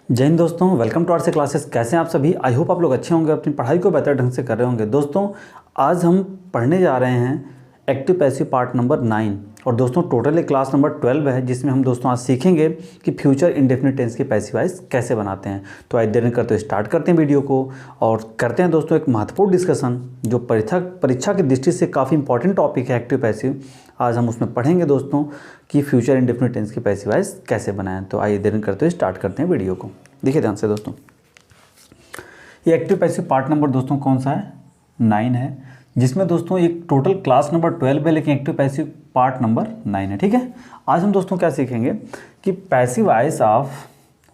जय हिंद दोस्तों, welcome to our से क्लासेस। कैसे हैं आप सभी? आई होप आप लोग अच्छे होंगे, अपनी पढ़ाई को बेहतर ढंग से कर रहे होंगे। दोस्तों आज हम पढ़ने जा रहे हैं एक्टिव पैसिव पार्ट नंबर 9 और दोस्तों टोटली क्लास नंबर 12 है, जिसमें हम दोस्तों आज सीखेंगे कि फ्यूचर इंडेफिनिट टेंस के पैसिव वॉइस कैसे बनाते हैं। तो आज देर नहीं करते स्टार्ट करते हैं वीडियो को और करते हैं दोस्तों एक महत्वपूर्ण डिस्कशन जो परीक्षा की दृष्टि से काफ़ी इंपॉर्टेंट टॉपिक है एक्टिव पैसिव। आज हम उसमें पढ़ेंगे दोस्तों कि फ्यूचर इंडेफिनिट टेंस की पैसिव वॉइस कैसे बनाएं। तो आइए देर नहीं करते हुए स्टार्ट करते हैं वीडियो को। देखिए ध्यान से दोस्तों, ये एक्टिव पैसिव पार्ट नंबर दोस्तों कौन सा है? 9 है, जिसमें दोस्तों एक टोटल क्लास नंबर 12 है, लेकिन एक्टिव पैसिव पार्ट नंबर 9 है। ठीक है, आज हम दोस्तों क्या सीखेंगे कि passive voice of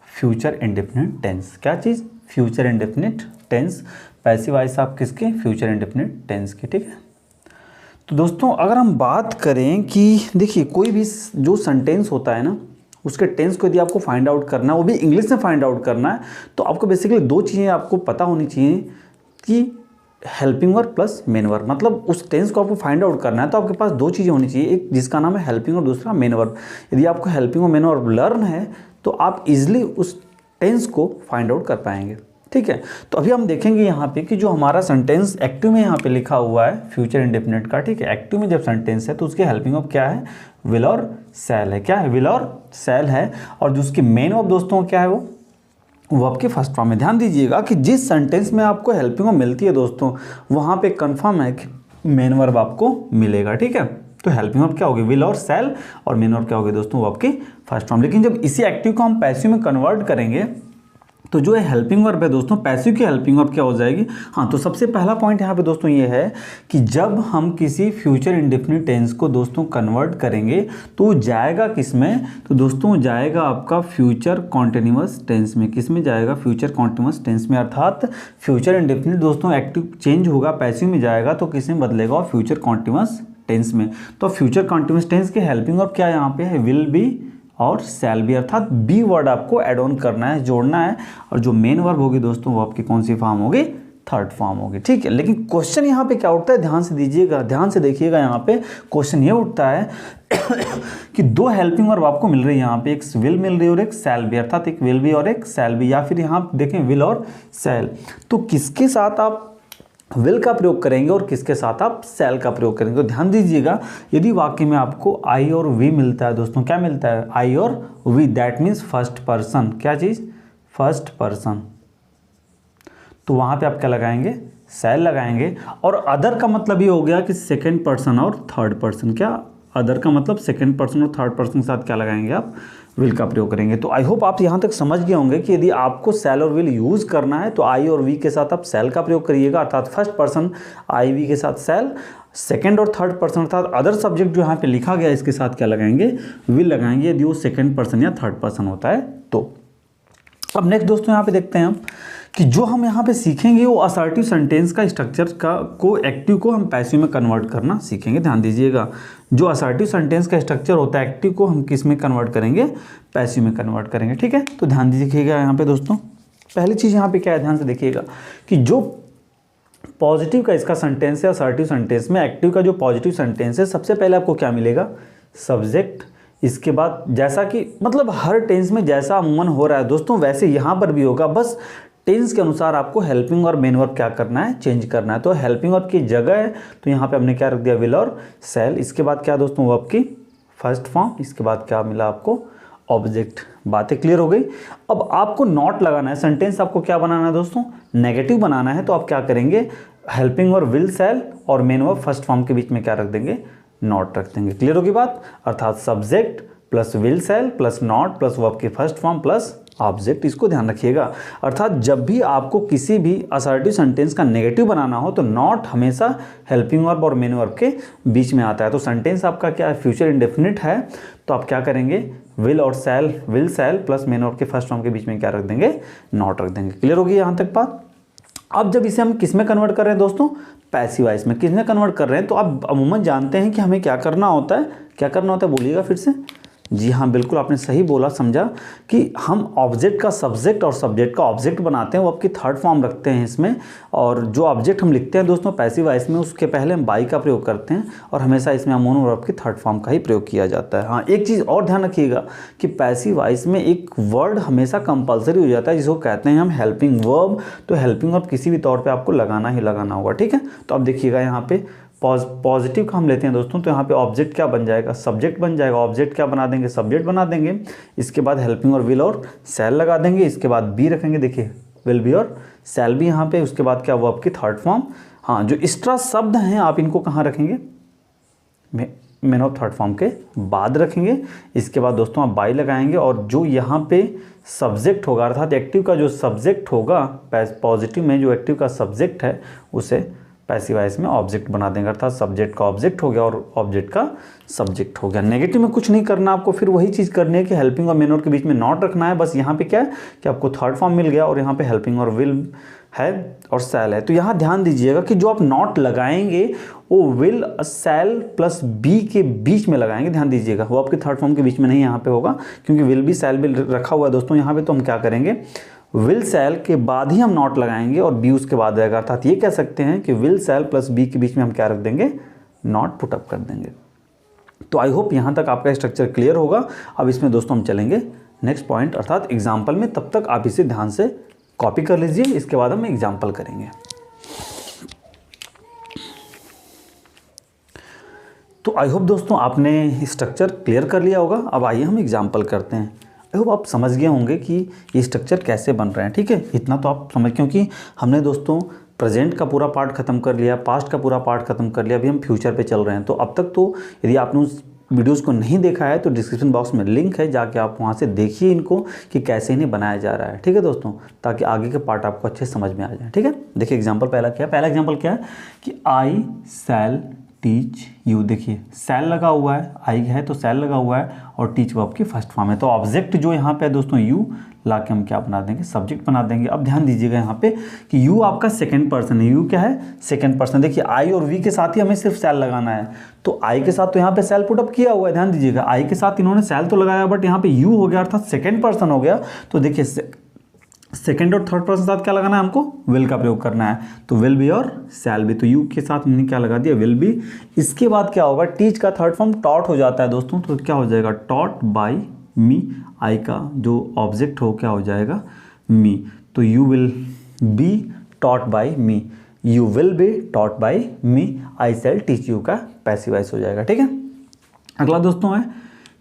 future indefinite tense. क्या चीज़? Future indefinite tense. Passive voice of किसके? फ्यूचर इंडेफिनिट टेंस की। ठीक है, तो दोस्तों अगर हम बात करें कि देखिए कोई भी जो सेंटेंस होता है ना, उसके टेंस को यदि आपको फाइंड आउट करना है, वो भी इंग्लिश में फाइंड आउट करना है, तो आपको बेसिकली दो चीज़ें आपको पता होनी चाहिए कि helping verb plus main verb. मतलब उस टेंस को आपको फाइंड आउट करना है तो आपके पास दो चीज़ें होनी चाहिए, एक जिसका नाम है हेल्पिंग और दूसरा मेन वर्ब। यदि आपको हेल्पिंग और मेन वर्ब लर्न है तो आप इजिली उस टेंस को फाइंड आउट कर पाएंगे। ठीक है, तो अभी हम देखेंगे यहाँ पे कि जो हमारा सेंटेंस एक्टिव में यहाँ पे लिखा हुआ है फ्यूचर इंडेफिनिट का। ठीक है, एक्टिव में जब सेंटेंस है तो उसके हेल्पिंग वर्ब क्या है? विल और शैल है। क्या है? विल और शैल है। और जो उसकी मेन वर्ब दोस्तों क्या है? वो वर्ब के फर्स्ट फॉर्म में। ध्यान दीजिएगा कि जिस सेंटेंस में आपको हेल्पिंग वर्ब मिलती है दोस्तों, वहाँ पे कंफर्म है कि मेन वर्ब आपको मिलेगा। ठीक है, तो हेल्पिंग वर्ब क्या होगी? विल और शैल, और मेन वर्ब क्या होगी दोस्तों? वर्ब की फर्स्ट फॉर्म। लेकिन जब इसी एक्टिव को हम पैसिव में कन्वर्ट करेंगे तो जो हेल्पिंग वर्ब है दोस्तों, पैसिव की हेल्पिंग वर्ब क्या हो जाएगी? हाँ, तो सबसे पहला पॉइंट यहाँ पे दोस्तों ये है कि जब हम किसी फ्यूचर इंडेफिनिट टेंस को दोस्तों कन्वर्ट करेंगे तो जाएगा किस में? तो दोस्तों जाएगा आपका फ्यूचर कॉन्टिन्यूअस टेंस में। किस में जाएगा? फ्यूचर कॉन्टिन्यूअस टेंस में। अर्थात फ्यूचर इंडेफिनिट दोस्तों एक्टिव चेंज होगा, पैसिव में जाएगा तो किस में बदलेगा? फ्यूचर कॉन्टिन्यूअस टेंस में। तो फ्यूचर कॉन्टिन्यूअस टेंस के हेल्पिंग वर्ब क्या यहाँ पे है? विल बी और शैल बी, अर्थात बी वर्ड आपको ऐड ऑन करना है, जोड़ना है। और जो मेन वर्ब होगी दोस्तों वो आपकी कौन सी फॉर्म होगी? थर्ड फॉर्म होगी। ठीक है, लेकिन क्वेश्चन यहाँ पे क्या उठता है? ध्यान से दीजिएगा, ध्यान से देखिएगा। यहाँ पे क्वेश्चन ये उठता है कि दो हेल्पिंग वर्ब आपको मिल रही है यहाँ पे, एक विल मिल रही है और एक शैल बी, अर्थात एक विल बी और एक शैल बी। या फिर यहाँ देखें विल और शैल, तो किसके साथ आप विल का प्रयोग करेंगे और किसके साथ आप शैल का प्रयोग करेंगे? तो ध्यान दीजिएगा, यदि वाक्य में आपको आई और वी मिलता है दोस्तों, क्या मिलता है? आई और we, that means first person. क्या चीज़? First person. तो वहाँ पे आप क्या लगाएंगे? शैल लगाएंगे। और अदर का मतलब ये हो गया कि सेकेंड पर्सन और थर्ड पर्सन। क्या? अदर का मतलब सेकेंड पर्सन और थर्ड पर्सन के साथ क्या लगाएंगे? आप विल का प्रयोग करेंगे। तो आई होप आप यहाँ तक समझ गए होंगे कि यदि आपको शैल और विल यूज़ करना है तो आई और वी के साथ आप शैल का प्रयोग करिएगा, अर्थात फर्स्ट पर्सन आई वी के साथ शैल, सेकेंड और थर्ड पर्सन अर्थात अदर सब्जेक्ट जो यहाँ पे लिखा गया इसके साथ क्या लगाएंगे? विल लगाएंगे, यदि वो सेकेंड पर्सन या थर्ड पर्सन होता है तो। अब नेक्स्ट दोस्तों यहाँ पे देखते हैं हम कि जो हम यहाँ पे सीखेंगे वो असर्टिव सेंटेंस का स्ट्रक्चर को एक्टिव को हम पैसिव में कन्वर्ट करना सीखेंगे। ध्यान दीजिएगा, जो असर्टिव सेंटेंस का स्ट्रक्चर होता है एक्टिव को हम किस में कन्वर्ट करेंगे? पैसिव में कन्वर्ट करेंगे। ठीक है, तो ध्यान दीजिएगा यहाँ पे दोस्तों, पहली चीज़ यहाँ पे क्या है? ध्यान से देखिएगा कि जो पॉजिटिव का इसका सेंटेंस है असर्टिव सेंटेंस में, एक्टिव का जो पॉजिटिव सेंटेंस है, सबसे पहले आपको क्या मिलेगा? सब्जेक्ट। इसके बाद जैसा कि मतलब हर टेंस में जैसा अमूमन हो रहा है दोस्तों वैसे यहाँ पर भी होगा, बस टेंस के अनुसार आपको हेल्पिंग और मेन वर्ब क्या करना है? चेंज करना है। तो हेल्पिंग वर्ब की जगह है तो यहाँ पे हमने क्या रख दिया? विल और शैल। इसके बाद क्या दोस्तों? वर्ब की फर्स्ट फॉर्म। इसके बाद क्या मिला आपको? ऑब्जेक्ट। बातें क्लियर हो गई। अब आपको नॉट लगाना है, सेंटेंस आपको क्या बनाना है दोस्तों? नेगेटिव बनाना है। तो आप क्या करेंगे? हेल्पिंग और विल शैल और मेन वर्ब फर्स्ट फॉर्म के बीच में क्या रख देंगे? नॉट रख देंगे। क्लियर होगी बात? अर्थात subject plus will shall plus not plus verb की फर्स्ट फॉर्म प्लस ऑब्जेक्ट। इसको ध्यान रखिएगा। अर्थात जब भी आपको किसी भी असर्टिव सेंटेंस का नेगेटिव बनाना हो तो नॉट हमेशा हेल्पिंग वर्ब और मेन वर्ब के बीच में आता है। तो सेंटेंस आपका क्या है? फ्यूचर इंडेफिनिट है तो आप क्या करेंगे? विल और shall, will shall plus main verb के फर्स्ट फॉर्म के बीच में क्या रख देंगे? नॉट रख देंगे। क्लियर होगी यहाँ तक बात? अब जब इसे हम किस में कन्वर्ट कर रहे हैं दोस्तों? पैसिव वॉइस में। किस में कन्वर्ट कर रहे हैं? तो आप अमूमन जानते हैं कि हमें क्या करना होता है? क्या करना होता है बोलिएगा फिर से। जी हाँ, बिल्कुल आपने सही बोला, समझा कि हम ऑब्जेक्ट का सब्जेक्ट और सब्जेक्ट का ऑब्जेक्ट बनाते हैं, वो आपकी थर्ड फॉर्म रखते हैं इसमें। और जो ऑब्जेक्ट हम लिखते हैं दोस्तों पैसिव वॉइस में, उसके पहले हम बाई का प्रयोग करते हैं और हमेशा इसमें अमोन वर्ब की थर्ड फॉर्म का ही प्रयोग किया जाता है। हाँ, एक चीज़ और ध्यान रखिएगा कि पैसिव वॉइस में एक वर्ड हमेशा कंपलसरी हो जाता है जिसको कहते हैं हम हेल्पिंग वर्ब। तो हेल्पिंग वर्ब किसी भी तौर पर आपको लगाना ही लगाना होगा, ठीक है। तो अब देखिएगा यहाँ पे पॉजिटिव का हम लेते हैं दोस्तों, तो यहाँ पे ऑब्जेक्ट क्या बन जाएगा, सब्जेक्ट बन जाएगा। ऑब्जेक्ट क्या बना देंगे, सब्जेक्ट बना देंगे। इसके बाद हेल्पिंग और विल और शैल लगा देंगे। इसके बाद बी रखेंगे, देखिए विल बी और शैल भी यहाँ पे। उसके बाद क्या, वर्ब की थर्ड फॉर्म। हाँ, जो एक्स्ट्रा शब्द हैं आप इनको कहाँ रखेंगे, मेन ऑफ थर्ड फॉर्म के बाद रखेंगे। इसके बाद दोस्तों आप बाई लगाएंगे और जो यहाँ पे सब्जेक्ट होगा अर्थात एक्टिव का जो सब्जेक्ट होगा, पॉजिटिव में जो एक्टिव का सब्जेक्ट है उसे पैसिव वॉइस में ऑब्जेक्ट बना देंगे, अर्थात सब्जेक्ट का ऑब्जेक्ट हो गया और ऑब्जेक्ट का सब्जेक्ट हो गया। नेगेटिव में कुछ नहीं करना आपको, फिर वही चीज़ करनी है कि हेल्पिंग और मेन और के बीच में नॉट रखना है। बस यहाँ पे क्या है कि आपको थर्ड फॉर्म मिल गया और यहाँ पे हेल्पिंग और विल है और सैल है। तो यहाँ ध्यान दीजिएगा कि जो आप नॉट लगाएंगे वो विल सैल प्लस बी के बीच में लगाएंगे, ध्यान दीजिएगा। वो आपके थर्ड फॉर्म के बीच में नहीं यहाँ पे होगा, क्योंकि विल भी सैल भी रखा हुआ है दोस्तों यहाँ पे। तो हम क्या करेंगे, विल सैल के बाद ही हम नॉट लगाएंगे और बी उसके बाद आएगा। अर्थात ये कह सकते हैं कि विल सैल प्लस बी के बीच में हम क्या रख देंगे, नॉट पुटअप कर देंगे। तो आई होप यहाँ तक आपका स्ट्रक्चर क्लियर होगा। अब इसमें दोस्तों हम चलेंगे नेक्स्ट पॉइंट अर्थात एग्जाम्पल में। तब तक आप इसे ध्यान से कॉपी कर लीजिए, इसके बाद हम एग्जाम्पल करेंगे। तो आई होप दोस्तों आपने स्ट्रक्चर क्लियर कर लिया होगा। अब आइए हम एग्जाम्पल करते हैं। आई होप आप समझ गए होंगे कि ये स्ट्रक्चर कैसे बन रहे हैं, ठीक है। इतना तो आप समझ, क्योंकि हमने दोस्तों प्रेजेंट का पूरा पार्ट खत्म कर लिया, पास्ट का पूरा पार्ट खत्म कर लिया, अभी हम फ्यूचर पे चल रहे हैं। तो अब तक तो यदि आपने उस वीडियोस को नहीं देखा है तो डिस्क्रिप्शन बॉक्स में लिंक है, जाके आप वहाँ से देखिए इनको कि कैसे इन्हें बनाया जा रहा है, ठीक है दोस्तों, ताकि आगे के पार्ट आपको अच्छे समझ में आ जाए, ठीक है। देखिए एग्जाम्पल पहला क्या है, पहला एग्जाम्पल क्या है कि आई शैल टीच यू। देखिए शैल लगा हुआ है, आई है तो शैल लगा हुआ है और टीच वर्ब की फर्स्ट फॉर्म है। तो ऑब्जेक्ट जो यहाँ पे है दोस्तों यू, ला के हम क्या बना देंगे, सब्जेक्ट बना देंगे। अब ध्यान दीजिएगा यहाँ पे कि यू आपका सेकंड पर्सन है। यू क्या है, सेकंड पर्सन। देखिए आई और वी के साथ ही हमें सिर्फ शैल लगाना है। तो आई के साथ तो यहाँ पे शैल पुटअप किया हुआ है, ध्यान दीजिएगा। आई के साथ इन्होंने शैल तो लगाया, बट यहाँ पे यू हो गया अर्थात सेकेंड पर्सन हो गया। तो देखिए सेकेंड और थर्ड पर्सन साथ क्या लगाना है, हमको विल का प्रयोग करना है। तो विल बी और शैल बी, तो यू के साथ हमने क्या लगा दिया, विल बी। इसके बाद क्या होगा, टीच का थर्ड फॉर्म टॉट हो जाता है दोस्तों। तो क्या हो जाएगा, टॉट बाय मी। आई का जो ऑब्जेक्ट हो क्या हो जाएगा, मी। तो you will be taught by me, you will be taught by me, I shall teach you का पैसिव वॉइस हो जाएगा, ठीक है। अगला दोस्तों है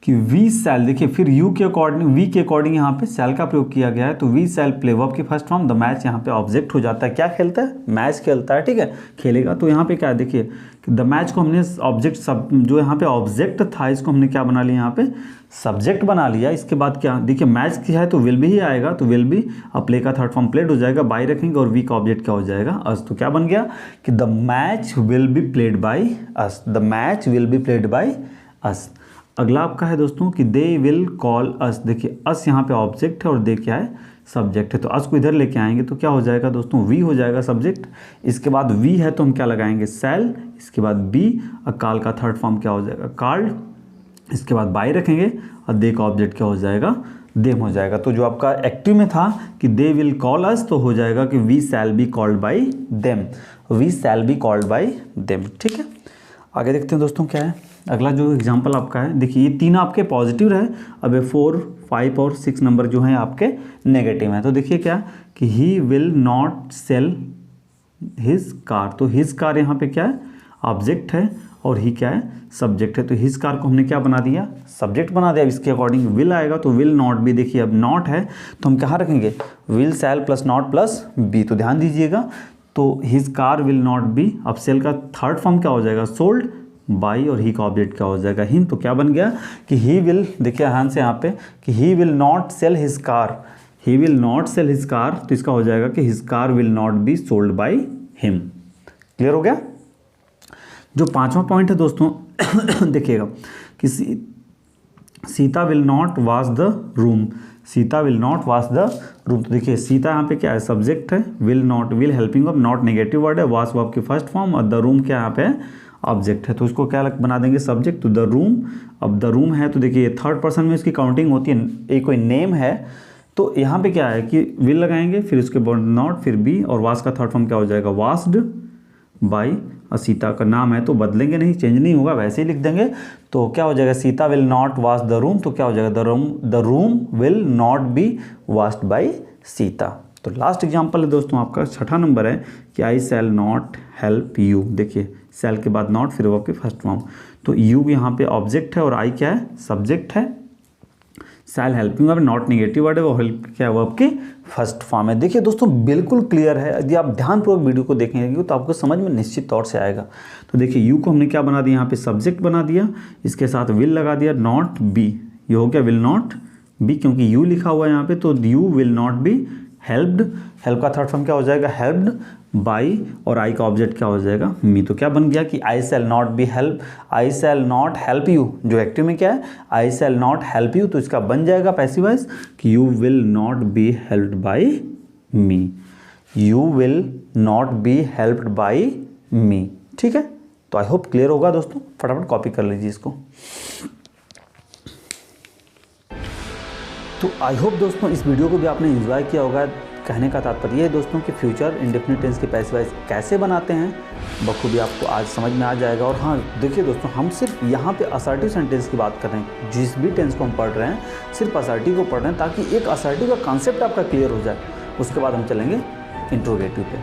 कि वी शैल। देखिए फिर यू के अकॉर्डिंग, वी के अकॉर्डिंग यहाँ पे शैल का प्रयोग किया गया है। तो वी शैल प्ले वर्ब की फर्स्ट फॉर्म। द मैच यहाँ पे ऑब्जेक्ट हो जाता है, क्या खेलता है, मैच खेलता है, ठीक है, खेलेगा। तो यहाँ पे क्या है, देखिए कि द मैच को हमने ऑब्जेक्ट सब जो यहाँ पे ऑब्जेक्ट था इसको हमने क्या बना लिया, यहाँ पे सब्जेक्ट बना लिया। इसके बाद क्या, देखिए मैच क्या है तो विल भी ही आएगा। तो विल भी, अब प्ले का थर्ड फॉर्म प्लेड हो जाएगा, बाई रखेंगे और वी का ऑब्जेक्ट क्या हो जाएगा, अस। तो क्या बन गया कि the match will be played by us, the match will be played by us. अगला आपका है दोस्तों कि दे विल कॉल अस। देखिए अस यहाँ पे ऑब्जेक्ट है और दे क्या है, सब्जेक्ट है। तो अस को इधर लेके आएंगे तो क्या हो जाएगा दोस्तों, वी हो जाएगा सब्जेक्ट। इसके बाद वी है तो हम क्या लगाएंगे, शैल। इसके बाद बी, काल का थर्ड फॉर्म क्या हो जाएगा, कार्ड। इसके बाद बाई रखेंगे और दे का ऑब्जेक्ट क्या हो जाएगा, देम हो जाएगा। तो जो आपका एक्टिव में था कि दे विल कॉल अस, तो हो जाएगा कि we shall be called by them, we shall be called by them, ठीक है। आगे देखते हैं दोस्तों क्या है अगला जो एग्जाम्पल आपका है। देखिए ये तीन आपके पॉजिटिव रहे, अब 4, 5 और 6 नंबर जो हैं आपके नेगेटिव हैं। तो देखिए क्या कि he will not sell his car. तो हिज कार यहाँ पे क्या है, ऑब्जेक्ट है और ही क्या है, सब्जेक्ट है। तो हिज कार को हमने क्या बना दिया, सब्जेक्ट बना दिया। अब इसके अकॉर्डिंग विल आएगा तो विल नॉट भी। देखिए अब नॉट है तो हम कहाँ रखेंगे, will shall plus not plus be. तो ध्यान दीजिएगा, तो his car will not be. अब सेल का थर्ड फॉर्म क्या हो जाएगा, सोल्ड बाई, और ही का ऑब्जेक्ट क्या हो जाएगा, हिम। तो क्या बन गया कि ही विल, देखिए ध्यान से यहाँ पे कि he will not sell his car, he will not sell his car. तो इसका हो जाएगा कि his car will not be sold by him. Clear हो गया। जो पांचवा पॉइंट है दोस्तों देखिएगा कि Sita will not wash the room, Sita will not wash the room. तो देखिए सीता यहाँ पे क्या है, सब्जेक्ट है, will not, will helping of, not negative word है, वॉश वर्ब की फर्स्ट फॉर्म और द रूम क्या यहाँ पे है, ऑब्जेक्ट है तो उसको क्या बना देंगे सब्जेक्ट। तो द रूम, अब द रूम है तो देखिए थर्ड पर्सन में इसकी काउंटिंग होती है, एक कोई नेम है तो यहाँ पे क्या है कि विल लगाएंगे, फिर उसके बाद नॉट, फिर बी, और वास का थर्ड फॉर्म क्या हो जाएगा वास्ड बाई। सीता का नाम है तो बदलेंगे नहीं, चेंज नहीं होगा, वैसे ही लिख देंगे। तो क्या हो जाएगा Sita will not wash the room, तो क्या हो जाएगा the room will not B washed by Sita. तो लास्ट एग्जांपल है दोस्तों आपका 6ठा नंबर है कि I shall not help you. देखिए शैल के बाद नॉट, फिर वर्ब की फर्स्ट फॉर्म, तो यू यहाँ पे ऑब्जेक्ट है और आई क्या है सब्जेक्ट है। शैल हेल्पिंग अब नॉट निगेटिव वर्ड है, वो हेल्प क्या है वर्ब की फर्स्ट फॉर्म है। देखिए दोस्तों बिल्कुल क्लियर है, यदि आप ध्यानपूर्वक वीडियो को देखेंगे तो आपको समझ में निश्चित तौर से आएगा। तो देखिए यू को हमने क्या बना दिया यहाँ पे सब्जेक्ट बना दिया, इसके साथ विल लगा दिया, नॉट बी, ये हो गया विल नॉट बी, क्योंकि यू लिखा हुआ है यहाँ पे तो you will not be helped. Help का थर्ड फॉर्म क्या हो जाएगा हेल्प्ड बाई, और आई का ऑब्जेक्ट क्या हो जाएगा मी। तो क्या बन गया कि I shall not be help, I shall not help you, जो एक्टिव में क्या है I shall not help you, तो इसका बन जाएगा पैसिव वॉइस कि you will not be helped by me, you will not be helped by me. ठीक है, तो आई होप क्लियर होगा दोस्तों, फटाफट कॉपी कर लीजिए इसको। तो आई होप दोस्तों इस वीडियो को भी आपने एंजॉय किया होगा। कहने का तात्पर्य है दोस्तों कि फ्यूचर इंडेफिनिट टेंस के पैसिव वॉइस कैसे बनाते हैं बखूबी आपको आज समझ में आ जाएगा। और हाँ देखिए दोस्तों, हम सिर्फ यहाँ पे असर्टिव सेंटेंस की बात कर रहे हैं, जिस भी टेंस को हम पढ़ रहे हैं सिर्फ असर्टिव को पढ़ रहे हैं ताकि एक असर्टिव का कॉन्सेप्ट आपका क्लियर हो जाए। उसके बाद हम चलेंगे इंट्रोगेटिव पे,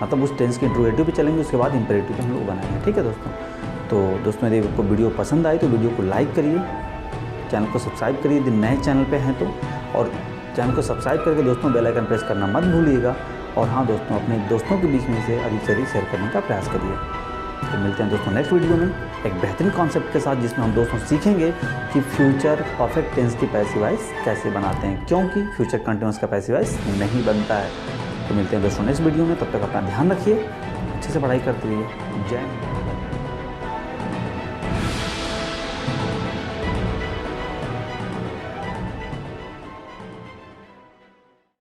मतलब उस टेंस के इंट्रोगेटिव पे चलेंगे, उसके बाद इंपेरेटिव पे हम लोग बनाएंगे। ठीक है दोस्तों, तो दोस्तों यदि आपको वीडियो पसंद आए तो वीडियो को लाइक करिए, चैनल को सब्सक्राइब करिए यदि नए चैनल पे हैं तो, और चैनल को सब्सक्राइब करके दोस्तों बेल आइकन प्रेस करना मत भूलिएगा। और हाँ दोस्तों, अपने दोस्तों के बीच में इसे अधिक से अधिक शेयर करने का प्रयास करिए। तो मिलते हैं दोस्तों नेक्स्ट वीडियो में एक बेहतरीन कॉन्सेप्ट के साथ, जिसमें हम दोस्तों सीखेंगे कि फ्यूचर परफेक्ट टेंस की पैसिव वॉइस कैसे बनाते हैं, क्योंकि फ्यूचर कंटिन्यूअस का पैसिव वॉइस नहीं बनता है। तो मिलते हैं दोस्तों नेक्स्ट वीडियो में, तब तक अपना ध्यान रखिए, अच्छे से पढ़ाई करते रहिए। जय हिंद।